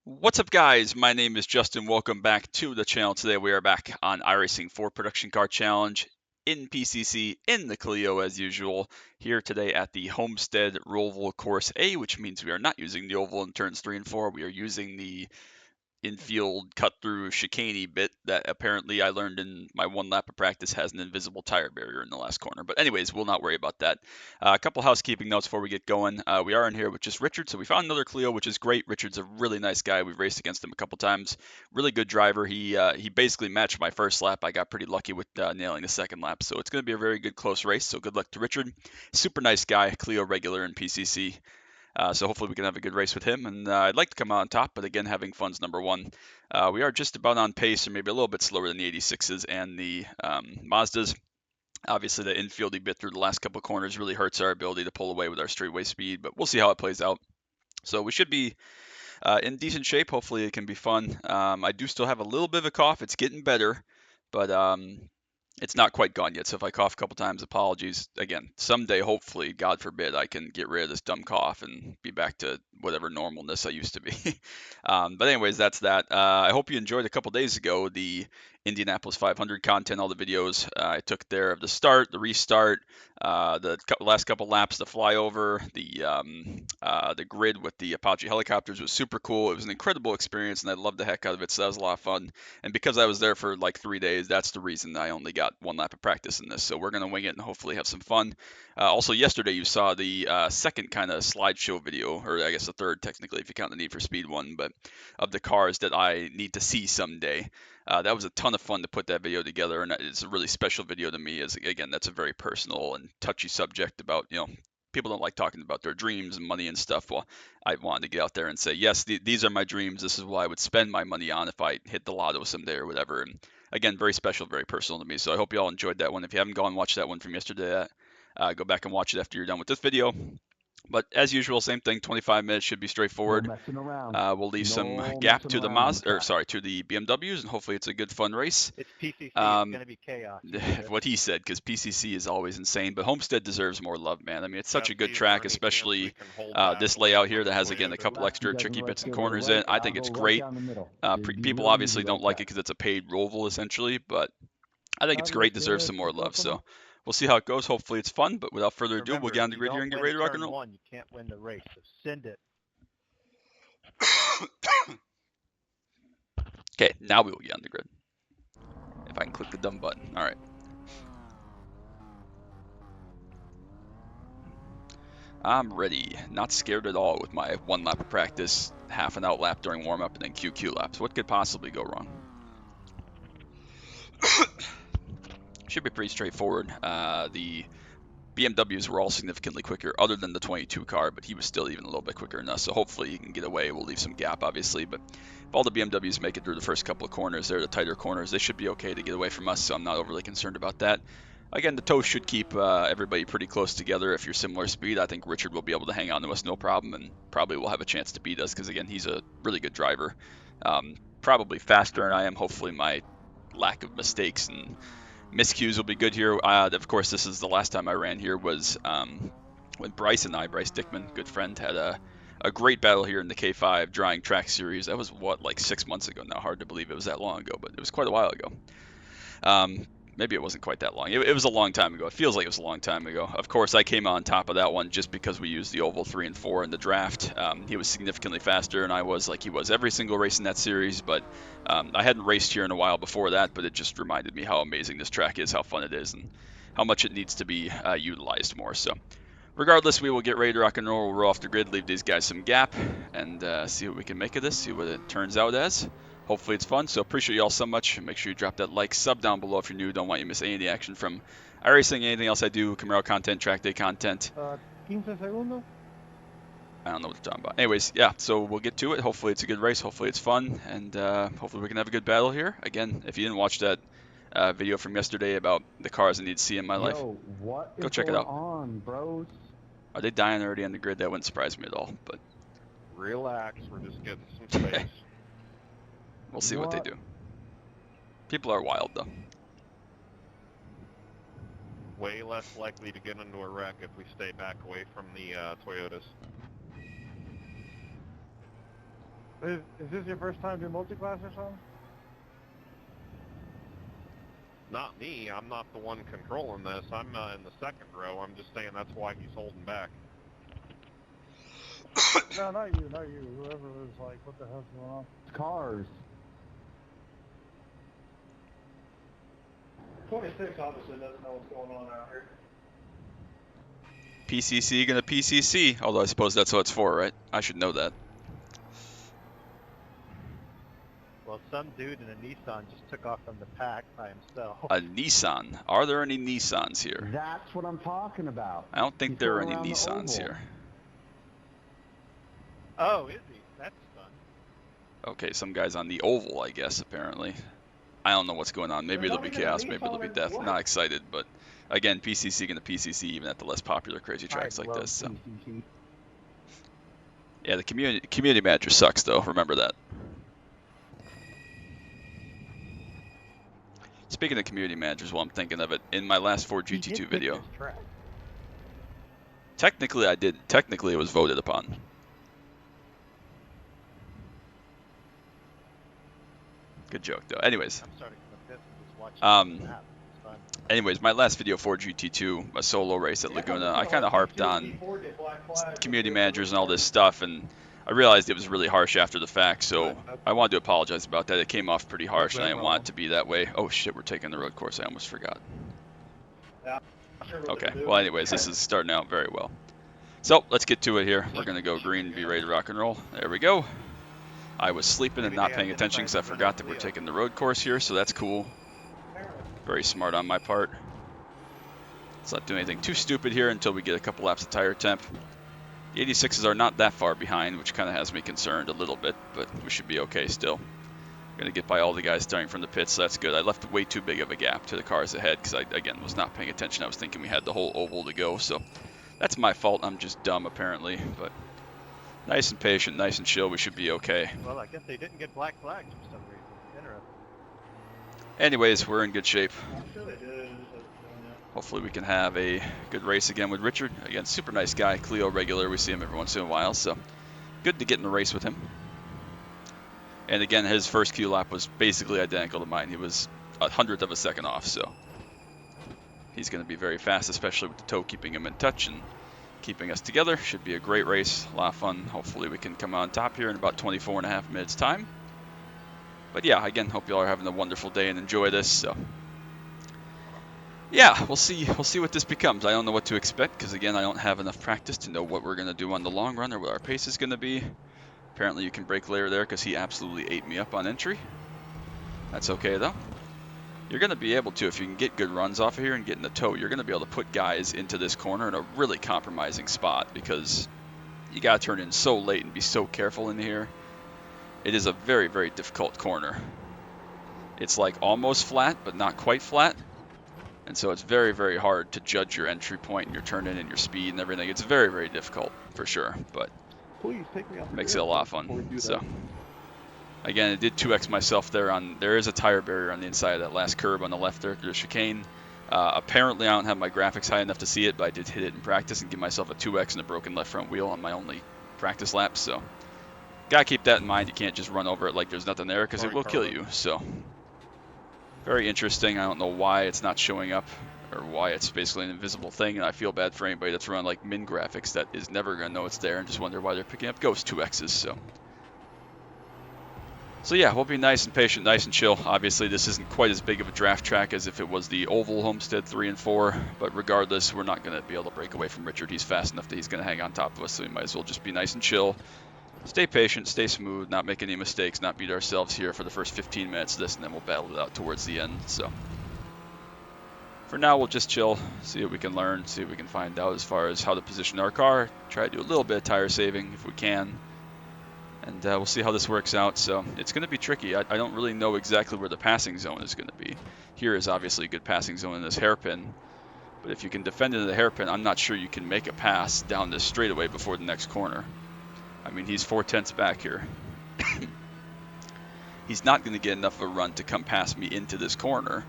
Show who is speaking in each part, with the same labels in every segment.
Speaker 1: What's up, guys? My name is Justin. Welcome back to the channel. Today we are back on iRacing 4 Production Car Challenge in PCC in the Clio as usual. Here today at the Homestead Roval Course A, which means we are not using the oval in turns 3 and 4. We are using the infield cut through chicane bit that apparently I learned in my one lap of practice has an invisible tire barrier in the last corner. But anyways, we'll not worry about that. A couple housekeeping notes before we get going. We are in here with just Richard, so we found another Clio, which is great. Richard's a really nice guy. We've raced against him a couple times. Really good driver. He basically matched my first lap. I got pretty lucky with nailing the second lap, so it's going to be a very good close race. So good luck to Richard. Super nice guy, Clio regular in PCC. So hopefully we can have a good race with him. And I'd like to come out on top, but again, having fun's number one. We are just about on pace, or maybe a little bit slower than the 86s and the Mazdas. Obviously, the infieldy bit through the last couple of corners really hurts our ability to pull away with our straightaway speed, but we'll see how it plays out. So we should be in decent shape. Hopefully, it can be fun. I do still have a little bit of a cough. It's getting better, but it's not quite gone yet. So if I cough a couple times, apologies. Again, someday, hopefully, God forbid, I can get rid of this dumb cough and be back to whatever normalness I used to be. But anyways, that's that. I hope you enjoyed a couple days ago the Indianapolis 500 content, all the videos I took there of the start, the restart, the last couple laps, the flyover, the grid with the Apache helicopters was super cool. It was an incredible experience, and I loved the heck out of it. So that was a lot of fun. And because I was there for like 3 days, that's the reason I only got one lap of practice in this. So we're gonna wing it and hopefully have some fun. Also, yesterday you saw the second kind of slideshow video, or I guess the third technically, if you count the Need for Speed one, but of the cars that I need to see someday. That was a ton of fun to put that video together, and it's a really special video to me. As again, that's a very personal and touchy subject about people don't like talking about their dreams and money and stuff. Well, I wanted to get out there and say, yes, these are my dreams. This is what I would spend my money on if I hit the lotto someday or whatever. And again, very special, very personal to me. So I hope you all enjoyed that one. If you haven't gone and watched that one from yesterday, go back and watch it after you're done with this video. But as usual, same thing. 25 minutes should be
Speaker 2: No
Speaker 1: straightforward.
Speaker 2: messing around.
Speaker 1: We'll leave some
Speaker 2: No
Speaker 1: gap
Speaker 2: messing
Speaker 1: to the
Speaker 2: around on the
Speaker 1: or
Speaker 2: track.
Speaker 1: sorry, to the BMWs, and hopefully it's a good fun race.
Speaker 3: It's PCC. It's
Speaker 1: Um,
Speaker 3: going to be chaos, he said.
Speaker 1: what he said, because PCC is always insane, but Homestead deserves more love, man. I mean, it's such
Speaker 3: Jeff,
Speaker 1: a
Speaker 3: see,
Speaker 1: good
Speaker 3: is there
Speaker 1: track,
Speaker 3: any chance we
Speaker 1: especially
Speaker 3: can hold that
Speaker 1: this
Speaker 3: lane
Speaker 1: layout
Speaker 3: for
Speaker 1: here
Speaker 3: the
Speaker 1: that has again a
Speaker 3: Toyotas?
Speaker 1: couple
Speaker 2: Left, you
Speaker 1: extra
Speaker 2: guys on the
Speaker 1: tricky
Speaker 2: right,
Speaker 1: bits and
Speaker 2: stay over the
Speaker 1: corners in
Speaker 2: right,
Speaker 1: it.
Speaker 2: and
Speaker 1: I
Speaker 2: I'll
Speaker 1: think
Speaker 2: go
Speaker 1: it's
Speaker 2: right
Speaker 1: great.
Speaker 2: down the middle. You
Speaker 1: People
Speaker 2: really need
Speaker 1: obviously
Speaker 2: the
Speaker 1: don't
Speaker 2: right
Speaker 1: like it
Speaker 2: track.
Speaker 1: because it's a paid roval essentially, but I think it's great. Deserves
Speaker 2: Unless
Speaker 1: some more
Speaker 2: it's
Speaker 1: love.
Speaker 2: open
Speaker 1: So
Speaker 2: up.
Speaker 1: we'll see how it goes. Hopefully it's fun. But without further ado, we'll
Speaker 3: Remember,
Speaker 1: get
Speaker 3: if
Speaker 1: on the
Speaker 3: you
Speaker 1: grid here
Speaker 3: don't
Speaker 1: and get
Speaker 3: win
Speaker 1: ready to rock and
Speaker 3: turn
Speaker 1: roll.
Speaker 3: one, you can't win the race. So send it.
Speaker 1: Okay, now we will get on the grid. If I can click the dumb button. All right. I'm ready. Not scared at all with my one lap of practice, half an out lap during warm up, and then QQ laps. What could possibly go wrong? Should be pretty straightforward. The BMWs were all significantly quicker, other than the 22 car, but he was still even a little bit quicker than us. So hopefully he can get away. We'll leave some gap, obviously, but if all the BMWs make it through the first couple of corners, they're the tighter corners. They should be okay to get away from us. So I'm not overly concerned about that. Again, the tow should keep everybody pretty close together. If you're similar speed, I think Richard will be able to hang on to us no problem, and probably will have a chance to beat us because again, he's a really good driver. Probably faster than I am. Hopefully, my lack of mistakes and miscues will be good here. Of course, this is the last time I ran here was when Bryce Dickman, good friend, had a great battle here in the K5 Drying Track Series. That was what, like 6 months ago now. Hard to believe it was that long ago, but it was quite a while ago. Um, Maybe it wasn't quite that long. It was a long time ago. It feels like it was a long time ago. Of course, I came on top of that one just because we used the Oval 3 and 4 in the draft. He was significantly faster, and I was like he was every single race in that series. But I hadn't raced here in a while before that, but it just reminded me how amazing this track is, how fun it is, and how much it needs to be utilized more. So regardless, we will get ready to rock and roll. We'll roll off the grid, leave these guys some gap, and see what we can make of this, see what it turns out as. Hopefully it's fun. So appreciate you all so much. Make sure you drop that like, sub down below if you're new. Don't want you to miss any of the action from iRacing, anything else I do, Camaro content, track day content.
Speaker 2: 15 segundos.
Speaker 1: I don't know what they're talking about. Anyways, yeah, so we'll get to it. Hopefully it's a good race. Hopefully it's fun. And hopefully we can have a good battle here. Again, if you didn't watch that video from yesterday about the cars I need to see in my life,
Speaker 2: Yo, what
Speaker 1: go
Speaker 2: is
Speaker 1: check it
Speaker 2: going
Speaker 1: out.
Speaker 2: on, bros?
Speaker 1: Are they dying already on the grid? That wouldn't surprise me at all. But
Speaker 3: Relax. We're just getting some space.
Speaker 1: we'll see what they do. People are wild, though.
Speaker 3: Way less likely to get into a wreck if we stay back away from the Toyotas.
Speaker 2: Is this your first time doing multi-class or something?
Speaker 3: Not me. I'm not the one controlling this. I'm in the second row. I'm just saying that's why he's holding back.
Speaker 2: No, not you, not you. Whoever was like, what the hell's going on? Cars. 26 obviously doesn't know what's going on out here.
Speaker 1: PCC gonna PCC, although I suppose that's what it's for, right? I should know that.
Speaker 4: Well, some dude in a Nissan just took off from the pack by himself.
Speaker 1: A Nissan. Are there any Nissans here?
Speaker 2: That's what I'm talking about.
Speaker 1: I don't think
Speaker 2: He's
Speaker 1: there are
Speaker 2: going
Speaker 1: any
Speaker 2: around the
Speaker 1: Nissans
Speaker 2: oval.
Speaker 1: here.
Speaker 4: Oh, is he? That's fun.
Speaker 1: Okay, some guy's on the oval, I guess, apparently. I don't know what's going on. Maybe it'll be chaos, maybe it'll be death. Not excited, but again, PCC gonna PCC even at the less popular crazy tracks like this. So.
Speaker 2: PCC.
Speaker 1: Yeah, the community manager sucks, though. Remember that. Speaking of community managers, while I'm thinking of it, in my last Ford GT2 video, technically I did. Technically, it was voted upon. Good joke, though. Anyways.
Speaker 4: I'm starting to miss and just watching the map. It's fun.
Speaker 1: Anyways, my last video, Ford GT2, a solo race at Laguna, I kind of harped on community managers and all this stuff, and I realized it was really harsh after the fact, so I wanted to apologize about that. It came off pretty harsh, and I didn't want it to be that way. Oh shit, we're taking the road course. I almost forgot. Okay, well anyways, this is starting out very well. So, let's get to it here. We're going to go green and be ready to rock and roll. There we go. I was sleeping and not paying attention because I forgot that we're taking the road course here, so that's cool. Very smart on my part. Let's not do anything too stupid here until we get a couple laps of tire temp. The 86s are not that far behind, which kind of has me concerned a little bit, but we should be okay still. We're going to get by all the guys starting from the pits, so that's good. I left way too big of a gap to the cars ahead because I, again, was not paying attention. I was thinking we had the whole oval to go, so that's my fault. I'm just dumb, apparently, but nice and patient, nice and chill. We should be okay.
Speaker 4: Well, I guess they didn't get black flags for some reason. Interesting.
Speaker 1: Anyways, we're in good shape. Hopefully we can have a good race again with Richard. Again, super nice guy, Clio regular. We see him every once in a while, so good to get in a race with him. And again, his first Q lap was basically identical to mine. He was 1/100th of a second off, so he's going to be very fast, especially with the tow keeping him in touch and keeping us together. Should be a great race, a lot of fun. Hopefully we can come on top here in about 24.5 minutes time. But yeah, again, hope you all are having a wonderful day and enjoy this. So yeah, we'll see what this becomes. I don't know what to expect because again, I don't have enough practice to know what we're going to do on the long run or what our pace is going to be. Apparently you can brake layer there because he absolutely ate me up on entry. That's okay though. You're going to be able to, if you can get good runs off of here and get in the tow, you're going to be able to put guys into this corner in a really compromising spot because you got to turn in so late and be so careful in here. It is a very, very difficult corner. It's like almost flat, but not quite flat. And so it's very, very hard to judge your entry point and your turn in and your speed and everything. It's very, very difficult for sure, but
Speaker 2: Please take me off the
Speaker 1: makes
Speaker 2: grid
Speaker 1: it a lot of
Speaker 2: before we
Speaker 1: fun.
Speaker 2: do
Speaker 1: So
Speaker 2: that.
Speaker 1: again, it did 2x myself there. There is a tire barrier on the inside of that last curb on the left there through the chicane. Apparently I don't have my graphics high enough to see it, but I did hit it in practice and give myself a 2x and a broken left front wheel on my only practice lap. So gotta keep that in mind. You can't just run over it like there's nothing there because it will kill you. So very interesting. I don't know why it's not showing up or why it's basically an invisible thing, and I feel bad for anybody that's run like min graphics that is never going to know it's there and just wonder why they're picking up ghost 2x's. So yeah, we'll be nice and patient, nice and chill. Obviously this isn't quite as big of a draft track as if it was the oval Homestead 3 and 4, but regardless, we're not going to be able to break away from Richard. He's fast enough that he's going to hang on top of us, so we might as well just be nice and chill. Stay patient, stay smooth, not make any mistakes, not beat ourselves here for the first 15 minutes of this, and then we'll battle it out towards the end. So for now, we'll just chill, see what we can learn, see what we can find out as far as how to position our car, try to do a little bit of tire saving if we can, and we'll see how this works out. So it's going to be tricky. I don't really know exactly where the passing zone is going to be. Here is obviously a good passing zone in this hairpin, but if you can defend into the hairpin, I'm not sure you can make a pass down this straightaway before the next corner. I mean, he's 4/10 back here. He's not going to get enough of a run to come past me into this corner.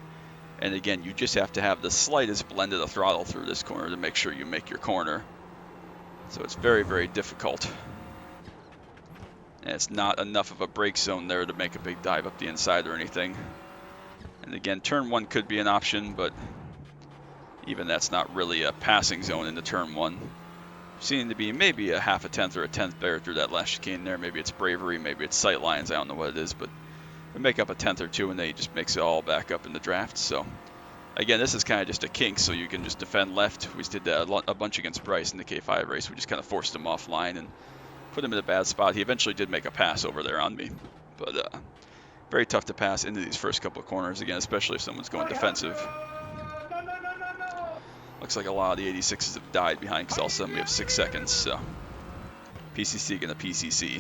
Speaker 1: And again, you just have to have the slightest blend of the throttle through this corner to make sure you make your corner. So it's very, very difficult. And it's not enough of a brake zone there to make a big dive up the inside or anything. And again, turn 1 could be an option, but even that's not really a passing zone into turn 1. Seeming to be maybe a half a tenth or a tenth better through that last chicane there. Maybe it's bravery, maybe it's sight lines, I don't know what it is, but we make up a tenth or two and then he just makes it all back up in the draft. So again, this is kind of just a kink, so you can just defend left. We did that a bunch against Bryce in the K5 race. We just kind of forced him offline and put him in a bad spot. He eventually did make a pass over there on me, but very tough to pass into these first couple of corners, again, especially if someone's going defensive. Looks like a lot of the 86s have died behind because all of a sudden we have 6 seconds, so PCC gonna PCC.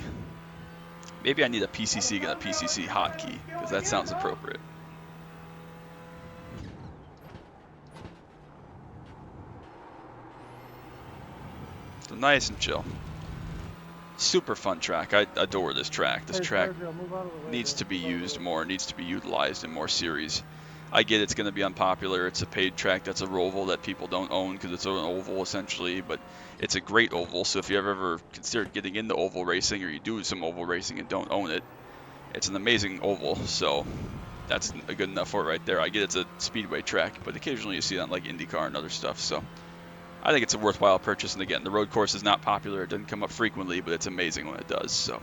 Speaker 1: Maybe I need a PCC gonna PCC hotkey, because that sounds appropriate. So nice and chill. Super fun track. I adore this track. This track needs to be used more, needs to be utilized in more series. I get it's going to be unpopular. It's a paid track that's a roval that people don't own because it's an oval essentially, but it's a great oval. So if you ever considered getting into oval racing or you do some oval racing and don't own it, it's an amazing oval. So that's good enough for it right there. I get it's a speedway track, but occasionally you see it on like IndyCar and other stuff. So I think it's a worthwhile purchase. And again, the road course is not popular. It doesn't come up frequently, but it's amazing when it does. So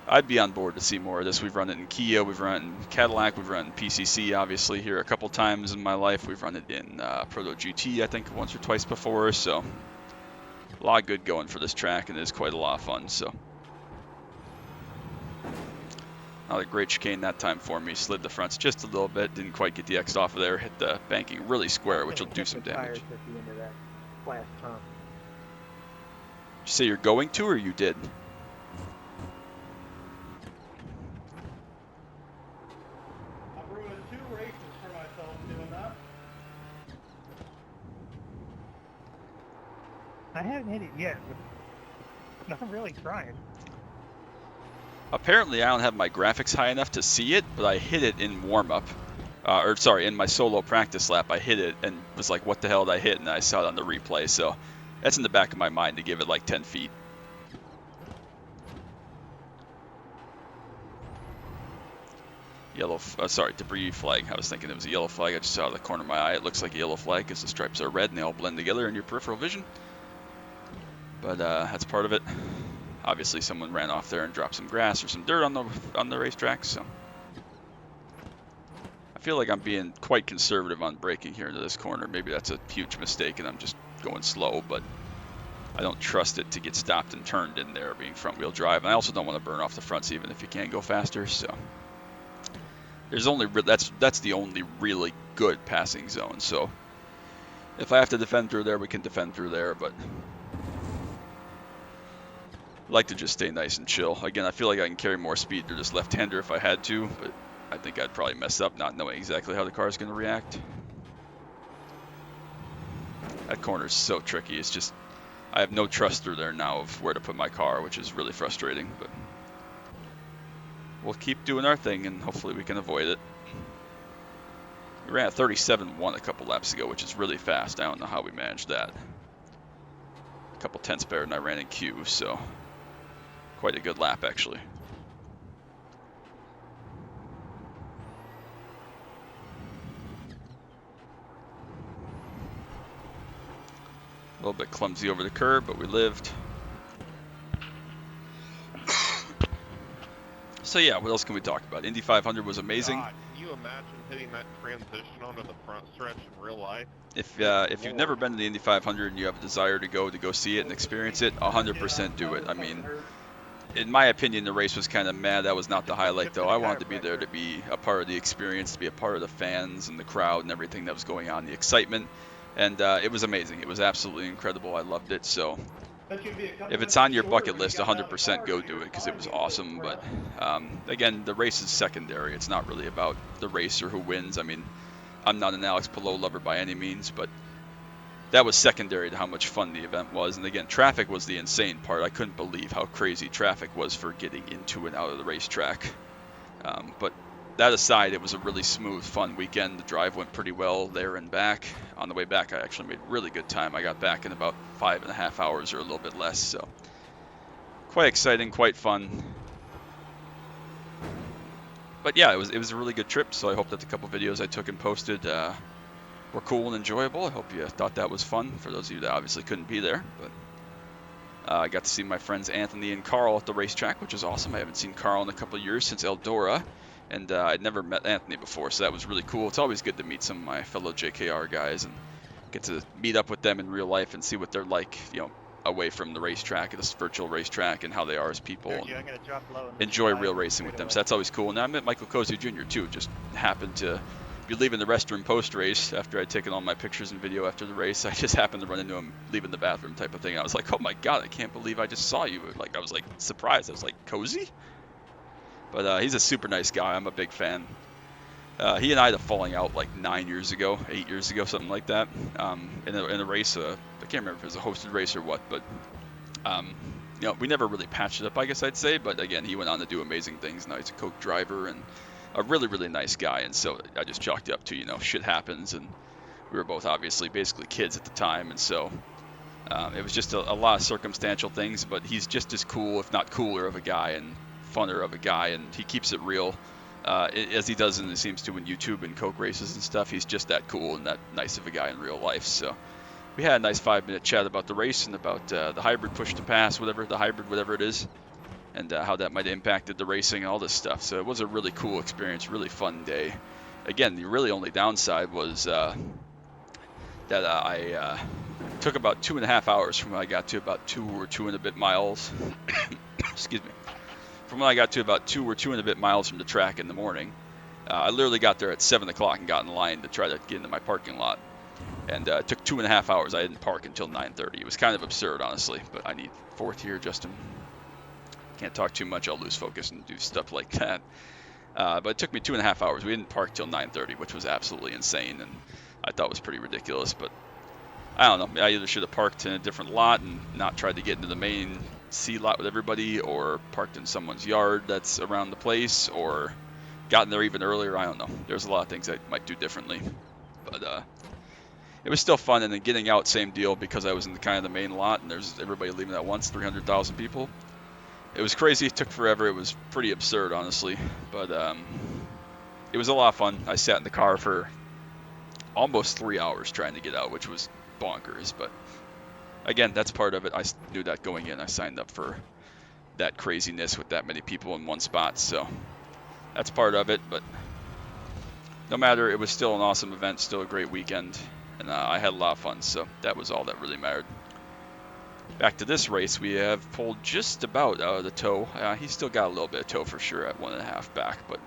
Speaker 1: I'd be on board to see more of this. We've run it in Clio, we've run it in Cadillac, we've run it in PCC obviously here a couple times in my life. We've run it in Proto GT I think once or twice before, so a lot of good going for this track and it is quite a lot of fun. So another great chicane that time for me. Slid the fronts just a little bit, didn't quite get the X off of there, hit the banking really square, which will do some damage. Did you say you're going to or you did?
Speaker 4: I haven't hit it yet, but I'm really trying.
Speaker 1: Apparently I don't have my graphics high enough to see it, but I hit it in warm-up. In my solo practice lap, I hit it and was like, what the hell did I hit? And I saw it on the replay, so that's in the back of my mind to give it like 10 feet. Debris flag. I was thinking it was a yellow flag. I just saw out of the corner of my eye. It looks like a yellow flag because the stripes are red and they all blend together in your peripheral vision. But that's part of it. Obviously, someone ran off there and dropped some grass or some dirt on the racetrack. So I feel like I'm being quite conservative on braking here into this corner. Maybe that's a huge mistake, and I'm just going slow. But I don't trust it to get stopped and turned in there, being front-wheel drive. And I also don't want to burn off the fronts, even if you can go faster. So there's only that's the only really good passing zone. So if I have to defend through there, we can defend through there. But I like to just stay nice and chill. Again, I feel like I can carry more speed through this left-hander if I had to, but I think I'd probably mess up not knowing exactly how the car is going to react. That corner is so tricky. It's just, I have no trust through there now of where to put my car, which is really frustrating, but we'll keep doing our thing and hopefully we can avoid it. We ran a 37.1 a couple laps ago, which is really fast. I don't know how we managed that. A couple tenths better than I ran in Q, so quite a good lap actually. A little bit clumsy over the curb, but we lived. So yeah, what else can we talk about? Indy 500 was amazing.
Speaker 3: God, can you imagine hitting that transition onto the front stretch in real life?
Speaker 1: If you've never been to the Indy 500 and you have a desire to go see it and experience it, 100% do it. I mean, in my opinion, the race was kind of mad. That was not the highlight, though. I wanted to be there to be a part of the experience, to be a part of the fans and the crowd and everything that was going on, the excitement. And it was amazing. It was absolutely incredible. I loved it. So if it's on your bucket list, 100% go do it because it was awesome. But again, the race is secondary. It's not really about the race or who wins. I mean, I'm not an Alex Palou lover by any means, but that was secondary to how much fun the event was. And again, traffic was the insane part. I couldn't believe how crazy traffic was for getting into and out of the racetrack. But that aside, it was a really smooth, fun weekend. The drive went pretty well there and back. On the way back, I actually made really good time. I got back in about 5.5 hours or a little bit less. So quite exciting, quite fun. But yeah, it was a really good trip. So I hope that the couple videos I took and posted were cool and enjoyable. I hope you thought that was fun. For those of you that obviously couldn't be there, but I got to see my friends Anthony and Carl at the racetrack, which is awesome. I haven't seen Carl in a couple of years, since Eldora, and I'd never met Anthony before, so that was really cool. It's always good to meet some of my fellow JKR guys and get to meet up with them in real life and see what they're like, you know, away from the racetrack, this virtual racetrack, and how they are as people, and
Speaker 4: I'm gonna drop low and
Speaker 1: enjoy real racing with them. So that's always cool. And I met Michael Cozy Jr. too. Just happened to be leaving the restroom post-race after I'd taken all my pictures and video after the race. I just happened to run into him leaving the bathroom type of thing. I was like, oh my god, I can't believe I just saw you. Like, I was like surprised. I was like, Cozy? But he's a super nice guy. I'm a big fan. He and I had a falling out like 8 years ago, something like that, in a race. I can't remember if it was a hosted race or what, but you know, we never really patched it up, I guess I'd say. But again, he went on to do amazing things. Now he's a Coke driver and a really, really nice guy. And so I just chalked it up to, you know, shit happens, and we were both obviously basically kids at the time, and so it was just a lot of circumstantial things. But he's just as cool, if not cooler, of a guy and funner of a guy, and he keeps it real. As he does, and it seems to in YouTube and Coke races and stuff. He's just that cool and that nice of a guy in real life. So we had a nice 5-minute chat about the race and about the hybrid push to pass, whatever it is, and how that might have impacted the racing and all this stuff. So it was a really cool experience, really fun day. Again, the really only downside was that I took about 2.5 hours from when I got to about 2 or 2 and a bit miles. Excuse me. From when I got to about 2 or 2 and a bit miles from the track in the morning. I literally got there at 7 o'clock and got in line to try to get into my parking lot. And it took 2.5 hours. I didn't park until 9:30. It was kind of absurd, honestly. But I need fourth here, Justin. Can't talk too much. I'll lose focus and do stuff like that. But it took me 2.5 hours. We didn't park till 9:30, which was absolutely insane, and I thought was pretty ridiculous. But I don't know. I either should have parked in a different lot and not tried to get into the main C lot with everybody, or parked in someone's yard that's around the place, or gotten there even earlier. I don't know. There's a lot of things I might do differently. But it was still fun, and then getting out, same deal, because I was in the kind of the main lot, and there's everybody leaving at once, 300,000 people. It was crazy. It took forever. It was pretty absurd, honestly, but it was a lot of fun. I sat in the car for almost 3 hours trying to get out, which was bonkers, but again, that's part of it. I knew that going in. I signed up for that craziness with that many people in one spot, so that's part of it. But no matter, it was still an awesome event, still a great weekend, and I had a lot of fun, so that was all that really mattered. Back to this race, we have pulled just about out of the tow. He's still got a little bit of tow for sure at 1.5 back, but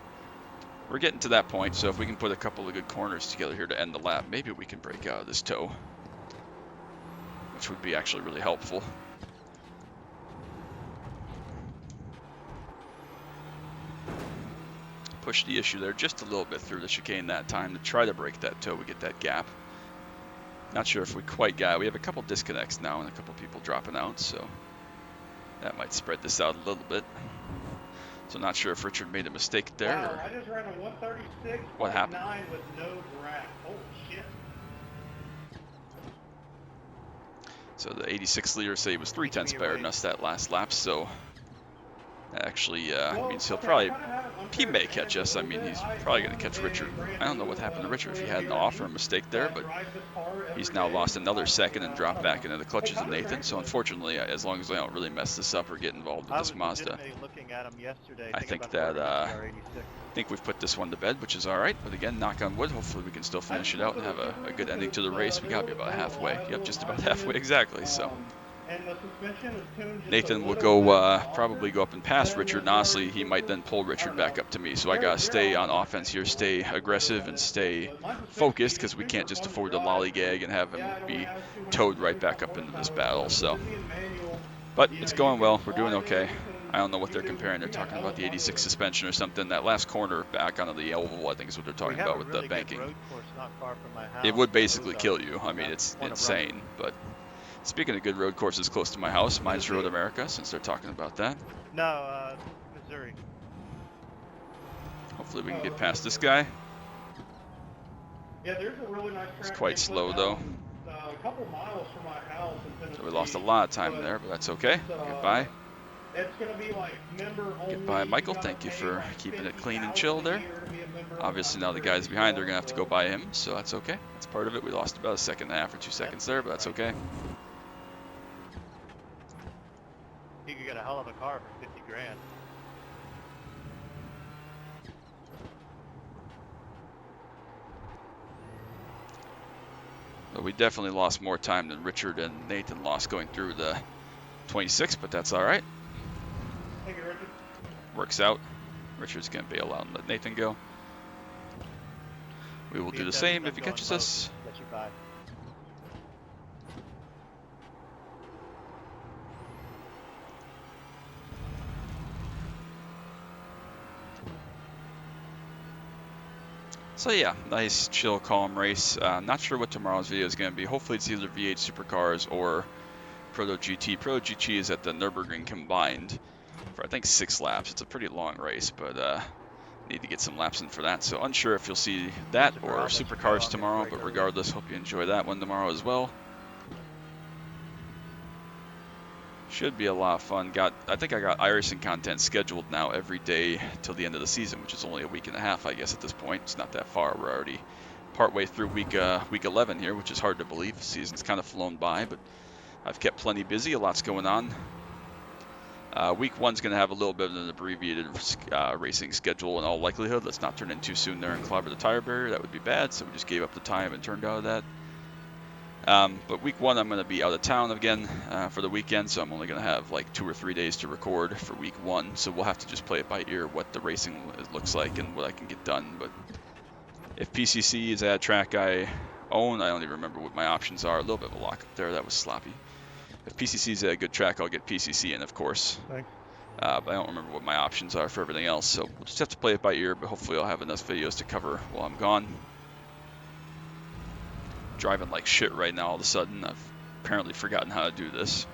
Speaker 1: we're getting to that point, so if we can put a couple of good corners together here to end the lap, maybe we can break out of this tow, which would be actually really helpful. Push the issue there just a little bit through the chicane that time to try to break that tow. We get that gap. Not sure if we quite got it. We have a couple disconnects now and a couple people dropping out, so that might spread this out a little bit. So not sure if Richard made a mistake there.
Speaker 5: Wow,
Speaker 1: or
Speaker 5: I just ran a 136.9
Speaker 1: what happened
Speaker 5: with no drag. Holy shit.
Speaker 1: So the 86 liter say he was 0.3 better than us that last lap, so that actually means he'll probably, he may catch us. I mean, he's probably going to catch Richard. I don't know what happened to Richard, if he had an off or a mistake there, but he's now lost another second and dropped back into the clutches of Nathan. So unfortunately, as long as I don't really mess this up or get involved with this Mazda, I think that I think we've put this one to bed, which is all right. But again, knock on wood, hopefully we can still finish it out and have a good ending to the race. We got to be about halfway. Yep, just about halfway exactly. So Nathan will go probably go up and pass Richard, and honestly, he might then pull Richard back up to me. So I got to stay on offense here, stay aggressive, and stay focused, because we can't just afford to lollygag and have him be towed right back up into this battle. So, but it's going well. We're doing okay. I don't know what they're comparing. They're talking about the 86 suspension or something. That last corner back onto the oval, I think, is what they're talking about with the banking. It would basically kill you. I mean, it's insane. But speaking of good road courses close to my house, mine's Road America, since they're talking about that.
Speaker 4: No, Missouri.
Speaker 5: Hopefully
Speaker 1: we can get past this guy.
Speaker 5: Yeah, there's a really nice track.
Speaker 1: It's quite slow, though.
Speaker 5: A couple miles from my house.
Speaker 1: So we lost a lot of time there, but that's okay. Goodbye.
Speaker 5: It's gonna be like member only.
Speaker 1: Goodbye, Michael.
Speaker 5: You gotta
Speaker 1: Thank you
Speaker 5: pay
Speaker 1: for
Speaker 5: like
Speaker 1: keeping it
Speaker 5: 50,000
Speaker 1: clean and chill
Speaker 5: a
Speaker 1: there.
Speaker 5: year to be a member of
Speaker 1: Obviously, now the
Speaker 5: Underground
Speaker 1: guys behind are
Speaker 5: Club,
Speaker 1: going to have to go
Speaker 5: so-
Speaker 1: by him, so that's okay. That's part of it. We lost about a second and a half or 2 seconds there, but that's okay.
Speaker 4: You could get a hell of a car for 50 grand.
Speaker 1: But we definitely lost more time than Richard and Nathan lost going through the 26, but that's all right.
Speaker 5: Thank you, Richard.
Speaker 1: Works out. Richard's going to bail out and let Nathan go. We will do the same if he catches us.
Speaker 4: Let you by.
Speaker 1: So yeah, nice, chill, calm race. Not sure what tomorrow's video is going to be. Hopefully it's either V8 Supercars or Proto GT. Proto GT is at the Nürburgring combined for I think 6 laps. It's a pretty long race, but need to get some laps in for that. So unsure if you'll see that or Supercars tomorrow, but regardless, hope you enjoy that one tomorrow as well. Should be a lot of fun. I think I got iRacing content scheduled now every day till the end of the season, which is only a week and a half, I guess, at this point. It's not that far. We're already partway through week 11 here, which is hard to believe. The season's kind of flown by, but I've kept plenty busy. A lot's going on. Week 1's going to have a little bit of an abbreviated racing schedule in all likelihood. Let's not turn in too soon there and clobber the tire barrier. That would be bad, so we just gave up the time and turned out of that. But week 1 I'm going to be out of town again for the weekend, so I'm only going to have like 2 or 3 days to record for week 1, so we'll have to just play it by ear what the racing looks like and what I can get done. But if PCC is at a track I own, I don't even remember what my options are. A little bit of a lock up there, that was sloppy. If PCC is at a good track, I'll get PCC in, of course.
Speaker 2: Thanks.
Speaker 1: But I don't remember what my options are for everything else, so we'll just have to play it by ear, but hopefully I'll have enough videos to cover while I'm gone. Driving like shit right now all of a sudden. I've apparently forgotten how to do this.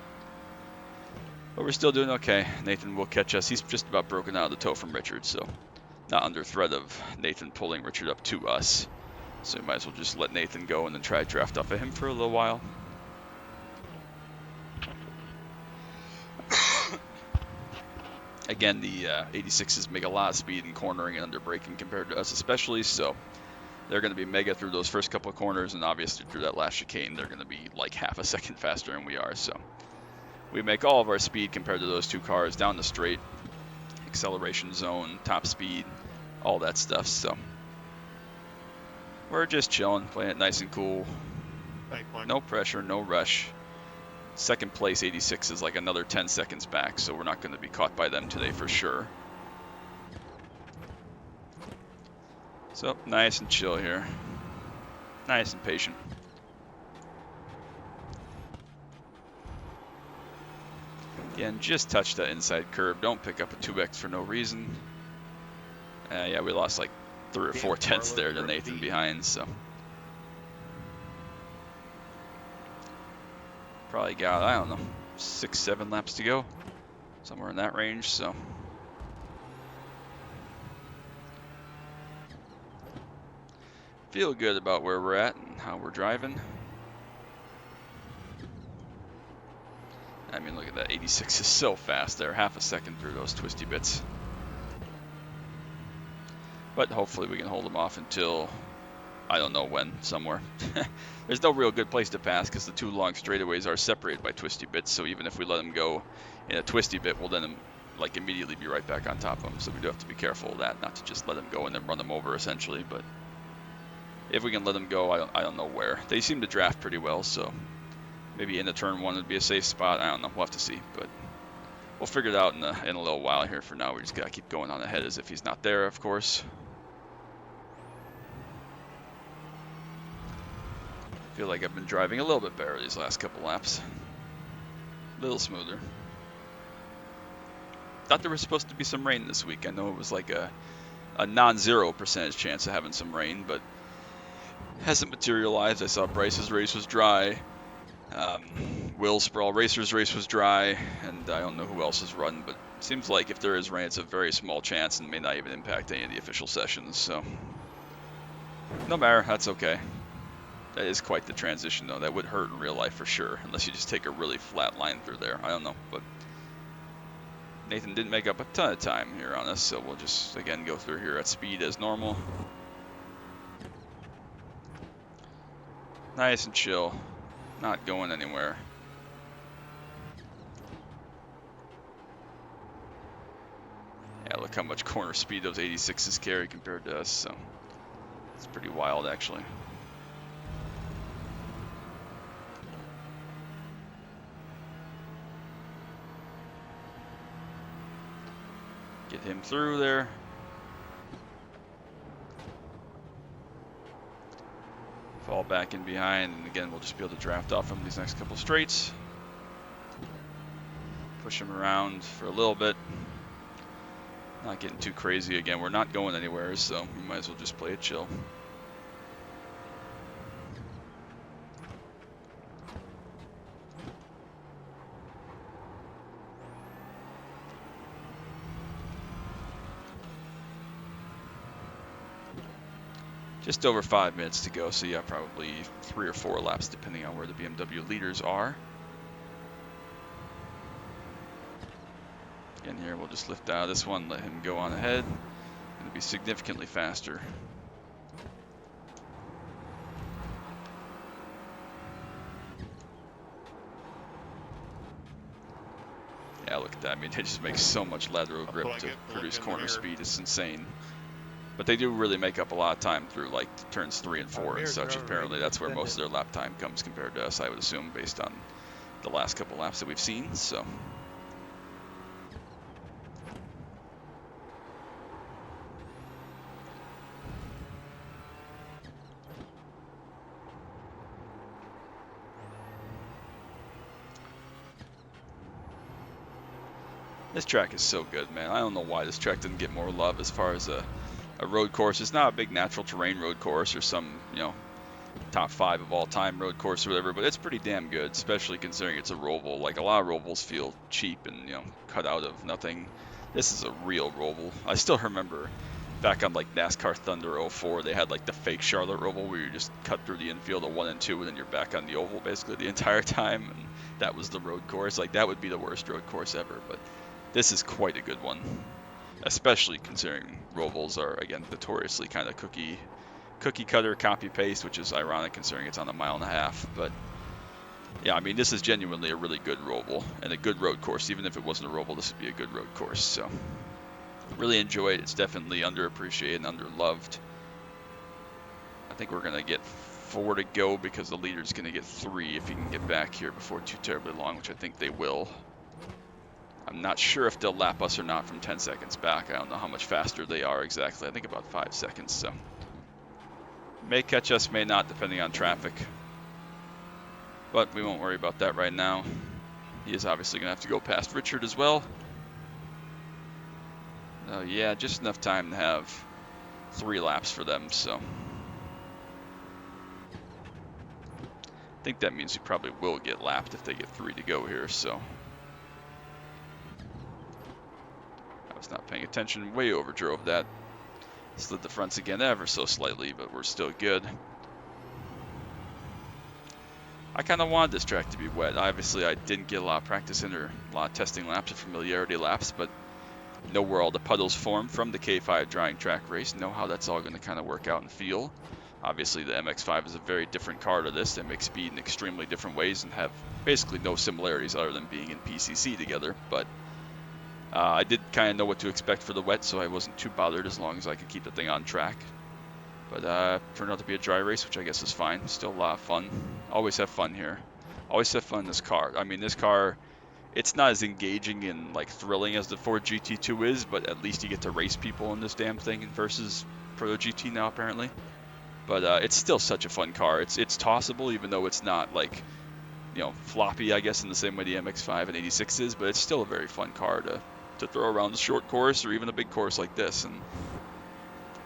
Speaker 1: But we're still doing okay. Nathan will catch us. He's just about broken out of the tow from Richard, so not under threat of Nathan pulling Richard up to us. So we might as well just let Nathan go and then try to draft off of him for a little while. Again, the 86s make a lot of speed in cornering and under braking compared to us especially, so they're going to be mega through those first couple of corners, and obviously through that last chicane, they're going to be like half a second faster than we are. So we make all of our speed compared to those two cars down the straight, acceleration zone, top speed, all that stuff. So we're just chilling, playing it nice and cool.
Speaker 3: Thanks, Mike.
Speaker 1: No pressure, no rush. Second place 86 is like another 10 seconds back, so we're not going to be caught by them today for sure. So, nice and chill here. Nice and patient. Again, just touch that inside curb. Don't pick up a 2X for no reason. Yeah, we lost like 3 or 4 tenths there to Nathan behind, so. Probably got, I don't know, 6, 7 laps to go. Somewhere in that range, so. Feel good about where we're at and how we're driving. I mean, look at that, 86 is so fast there, half a second through those twisty bits. But hopefully we can hold them off until, I don't know when, somewhere. There's no real good place to pass because the 2 long straightaways are separated by twisty bits, so even if we let them go in a twisty bit, we'll then like immediately be right back on top of them, so we do have to be careful of that, not to just let them go and then run them over essentially, but if we can let them go, I don't know where. They seem to draft pretty well, so maybe into turn 1 would be a safe spot. I don't know. We'll have to see, but we'll figure it out in a little while here. For now, we just gotta keep going on ahead as if he's not there, of course. Feel like I've been driving a little bit better these last couple laps. A little smoother. Thought there was supposed to be some rain this week. I know it was like a non-zero percentage chance of having some rain, but hasn't materialized. I saw Bryce's race was dry. Will Sproul Racer's race was dry, and I don't know who else has run, but it seems like if there is rain, it's a very small chance and may not even impact any of the official sessions, so no matter, that's okay. That is quite the transition, though. That would hurt in real life for sure, unless you just take a really flat line through there. I don't know, but Nathan didn't make up a ton of time here on us, so we'll just, again, go through here at speed as normal. Nice and chill. Not going anywhere. Yeah, look how much corner speed those 86s carry compared to us, so it's pretty wild, actually. Get him through there. Fall back in behind, and again, we'll just be able to draft off him these next couple straights. Push him around for a little bit. Not getting too crazy again. We're not going anywhere, so we might as well just play it chill. Just over 5 minutes to go, so yeah, probably 3 or 4 laps depending on where the BMW leaders are. Again here, we'll just lift out of this one, let him go on ahead. It'll be significantly faster. Yeah, look at that. I mean, they just make so much lateral grip to produce corner speed. It's insane. But they do really make up a lot of time through like turns 3 and 4 and such. Apparently that's where most of their lap time comes compared to us, I would assume, based on the last couple laps that we've seen. So this track is so good, man. I don't know why this track didn't get more love as far as a road course. It's not a big natural terrain road course or some, you know, top 5 of all time road course or whatever, but it's pretty damn good, especially considering it's a roval. Like, a lot of rovals feel cheap and, you know, cut out of nothing. This is a real roval. I still remember back on like NASCAR Thunder 04, they had like the fake Charlotte roval where you just cut through the infield of 1 and 2 and then you're back on the oval basically the entire time, and that was the road course. Like, that would be the worst road course ever, but this is quite a good one. Especially considering rovals are, again, notoriously kind of cookie cutter, copy paste, which is ironic considering it's on 1.5 miles. But yeah, I mean, this is genuinely a really good roval and a good road course. Even if it wasn't a roval, this would be a good road course. So really enjoy it. It's definitely underappreciated and underloved. I think we're gonna get 4 to go because the leader's gonna get 3 if he can get back here before too terribly long, which I think they will. I'm not sure if they'll lap us or not from 10 seconds back. I don't know how much faster they are exactly. I think about 5 seconds, so may catch us, may not, depending on traffic. But we won't worry about that right now. He is obviously going to have to go past Richard as well. Yeah, just enough time to have 3 laps for them, so I think that means we probably will get lapped if they get 3 to go here, so I was not paying attention, way overdrove that. Slid the fronts again ever so slightly, but we're still good. I kind of wanted this track to be wet. Obviously, I didn't get a lot of practice in or a lot of testing laps or familiarity laps, but know where all the puddles form from the K5 drying track race, know how that's all going to kind of work out and feel. Obviously, the MX-5 is a very different car to this. They make speed in extremely different ways and have basically no similarities other than being in PCC together, but I did kind of know what to expect for the wet, so I wasn't too bothered as long as I could keep the thing on track. But turned out to be a dry race, which I guess is fine. Still a lot of fun. Always have fun here. Always have fun in this car. I mean, this car, it's not as engaging and like thrilling as the Ford GT2 is, but at least you get to race people in this damn thing versus Proto GT now apparently. But it's still such a fun car. It's tossable, even though it's not like, you know, floppy, I guess, in the same way the MX-5 and 86 is. But it's still a very fun car to throw around the short course or even a big course like this. And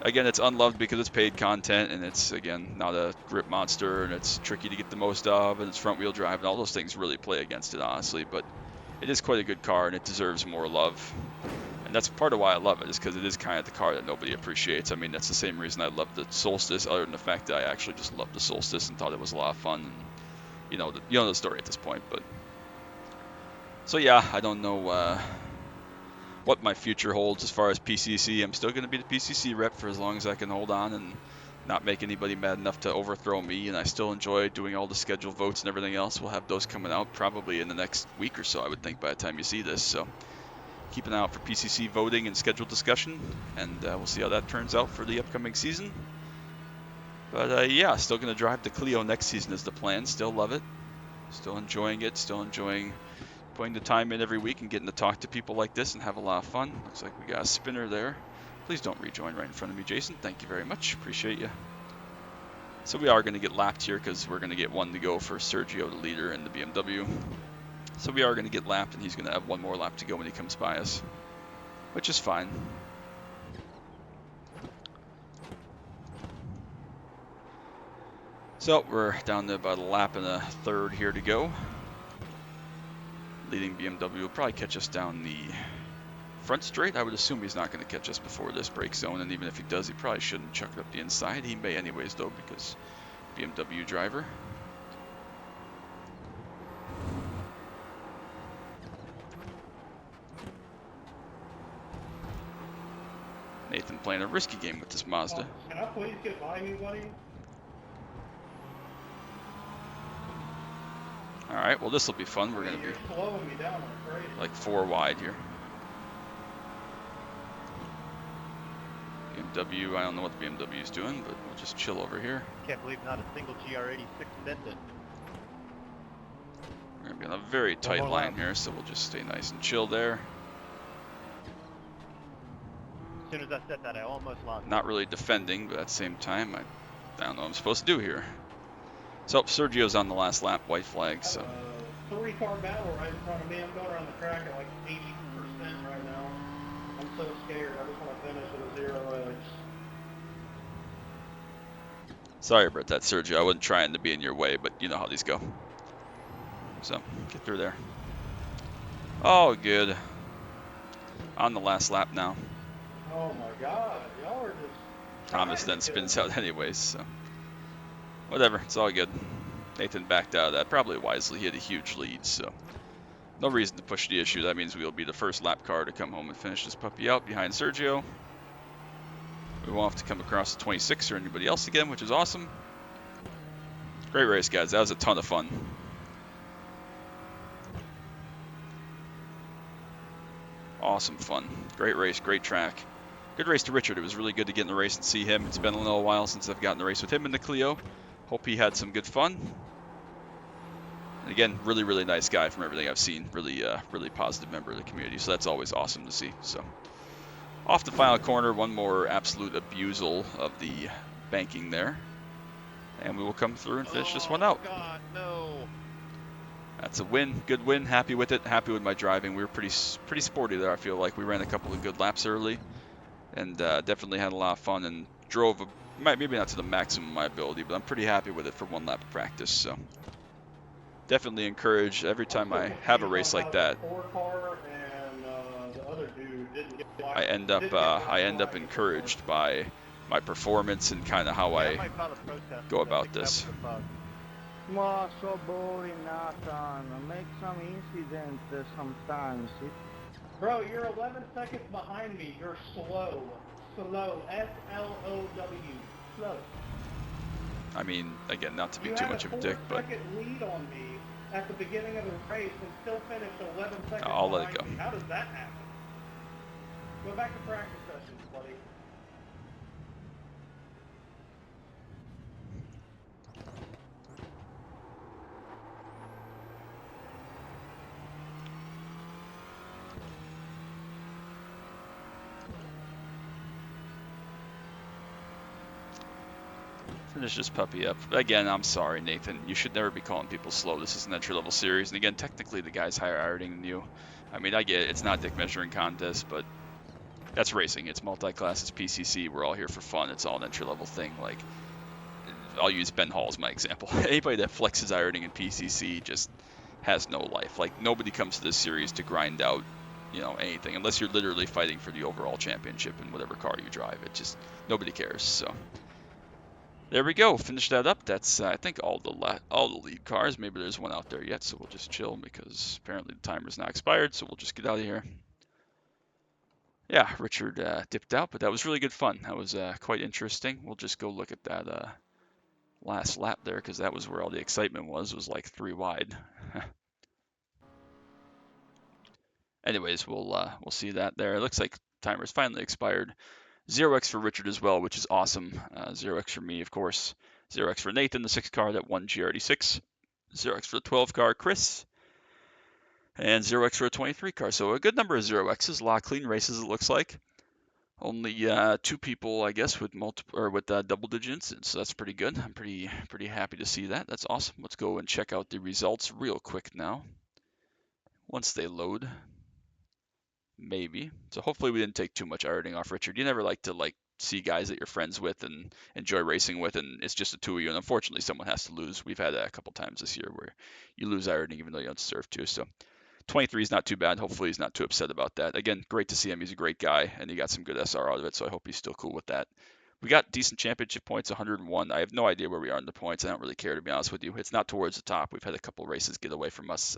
Speaker 1: again, it's unloved because it's paid content and it's, again, not a grip monster and it's tricky to get the most of and it's front wheel drive and all those things really play against it, honestly. But it is quite a good car and it deserves more love. And that's part of why I love it, is because it is kind of the car that nobody appreciates. I mean, that's the same reason I love the Solstice, other than the fact that I actually just loved the Solstice and thought it was a lot of fun. And, you know the story at this point. But so yeah, I don't know what my future holds as far as PCC. I'm still going to be the PCC rep for as long as I can hold on and not make anybody mad enough to overthrow me, and I still enjoy doing all the scheduled votes and everything else. We'll have those coming out probably in the next week or so, I would think, by the time you see this. So keep an eye out for PCC voting and scheduled discussion, and we'll see how that turns out for the upcoming season. But yeah, still going to drive the Clio next season is the plan. Still love it. Still enjoying it. Still enjoying putting the time in every week and getting to talk to people like this and have a lot of fun. Looks like we got a spinner there. Please don't rejoin right in front of me, Jason. Thank you very much. Appreciate you. So we are going to get lapped here because we're going to get one to go for Sergio, the leader, in the BMW. So we are going to get lapped, and he's going to have one more lap to go when he comes by us, which is fine. So we're down to about a lap and a third here to go. Leading BMW will probably catch us down the front straight. I would assume he's not going to catch us before this brake zone, and even if he does, he probably shouldn't chuck it up the inside. He may anyways, though, because BMW driver. Nathan playing a risky game with this Mazda.
Speaker 5: Can I please get by you, buddy?
Speaker 1: Alright, well this will be fun. We're going to be
Speaker 5: You're slowing me down like crazy.
Speaker 1: like 4 wide here. BMW, I don't know what the BMW is doing, but we'll just chill over here.
Speaker 4: Can't believe not a single GR86 dented.
Speaker 1: We're going to be on a very tight line here, so we'll just stay nice and chill there.
Speaker 4: As soon as I said that, I almost lost.
Speaker 1: Not really defending, but at the same time, I don't know what I'm supposed to do here. So Sergio's on the last lap, white flag. So
Speaker 5: 3-car battle right in front of me. I'm going around the track at like 80% right now. I'm so scared. I just want to finish with a 0 edge.
Speaker 1: sorry about that, Sergio. I wasn't trying to be in your way, but you know how these go. So get through there. Oh, good. On the last lap now.
Speaker 5: Oh my God, y'all are just.
Speaker 1: Thomas then spins out anyways, so whatever, it's all good. Nathan backed out of that, probably wisely. He had a huge lead, so no reason to push the issue. That means we'll be the first lap car to come home and finish this puppy out behind Sergio. We won't have to come across the 26 or anybody else again, which is awesome. Great race, guys. That was a ton of fun. Awesome fun. Great race, great track. Good race to Richard. It was really good to get in the race and see him. It's been a little while since I've gotten the race with him in the Clio. Hope he had some good fun. And again, really, really nice guy from everything I've seen. Really, really positive member of the community. So that's always awesome to see. So off the final corner, one more absolute abusal of the banking there. And we will come through and finish this one out.
Speaker 3: God, no.
Speaker 1: That's a win. Good win. Happy with it. Happy with my driving. We were pretty sporty there, I feel like. We ran a couple of good laps early. And definitely had a lot of fun and drove, maybe not to the maximum of my ability, but I'm pretty happy with it for one lap of practice. So definitely encourage every time I have a race like that. I end up encouraged by my performance and kind of how I go about this.
Speaker 2: Well, so boring, Nathan. Make some incidents sometimes.
Speaker 5: Bro, you're 11 seconds behind me. You're slow. Slow. S-L-O-W. Slow.
Speaker 1: I mean, again, not to be too much of a dick, but
Speaker 5: You had a 4-second lead on me at the beginning of the race and still finished 11 seconds
Speaker 1: I'll let it
Speaker 5: behind
Speaker 1: go.
Speaker 5: me. How does that happen? Go back to practice sessions, buddy.
Speaker 1: finish this puppy up. Again, I'm sorry, Nathan. You should never be calling people slow. This is an entry-level series. And again, technically, the guy's higher rating than you. I mean, I get it. It's not dick measuring contest, but that's racing. It's multi-class. It's PCC. We're all here for fun. It's all an entry-level thing. Like, I'll use Ben Hall as my example. Anybody that flexes rating in PCC just has no life. Like, nobody comes to this series to grind out, you know, anything, unless you're literally fighting for the overall championship in whatever car you drive. It just, nobody cares. So there we go. Finish that up. That's I think all the lead cars. Maybe there's one out there yet, so we'll just chill because apparently the timer's not expired. So we'll just get out of here. yeah, Richard dipped out, but that was really good fun. That was quite interesting. We'll just go look at that last lap there because that was where all the excitement was like 3 wide. Anyways, we'll see that there. It looks like timer's finally expired. 0x for Richard as well, which is awesome. 0x for me, of course. 0x for Nathan, the 6 car that won GRD6. 0x for the 12 car, Chris. And 0x for a 23 car. So a good number of 0x's. A lot of clean races, it looks like. Only 2 people, I guess, with double digits, so that's pretty good. I'm pretty happy to see that. That's awesome. Let's go and check out the results real quick now. Once they load, maybe. So hopefully we didn't take too much ironing off Richard. You never like to see guys that you're friends with and enjoy racing with, and it's just the 2 of you. And unfortunately, someone has to lose. We've had that a couple times this year where you lose ironing even though you don't deserve to. So 23 is not too bad. Hopefully he's not too upset about that. Again, great to see him. He's a great guy, and he got some good SR out of it, so I hope he's still cool with that. We got decent championship points, 101. I have no idea where we are in the points. I don't really care, to be honest with you. It's not towards the top. We've had a couple races get away from us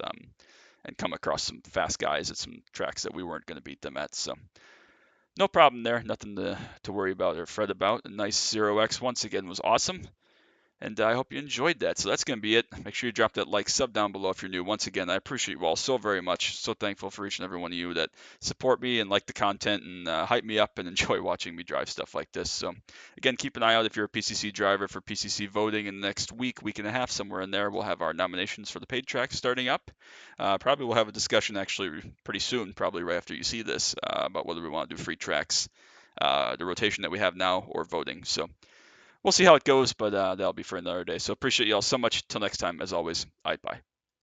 Speaker 1: and come across some fast guys at some tracks that we weren't going to beat them at. So no problem there. Nothing to worry about or fret about. A nice 0x once again was awesome. And I hope you enjoyed that. So that's going to be it. Make sure you drop that like, sub down below if you're new. Once again, I appreciate you all so very much. So thankful for each and every one of you that support me and like the content and hype me up and enjoy watching me drive stuff like this. So again, keep an eye out if you're a PCC driver for PCC voting in the next week and a half, somewhere in there. We'll have our nominations for the paid tracks starting up. Probably we'll have a discussion actually pretty soon, probably right after you see this, about whether we want to do free tracks, the rotation that we have now, or voting. So we'll see how it goes, but that'll be for another day. So appreciate you all so much. Till next time, as always, bye.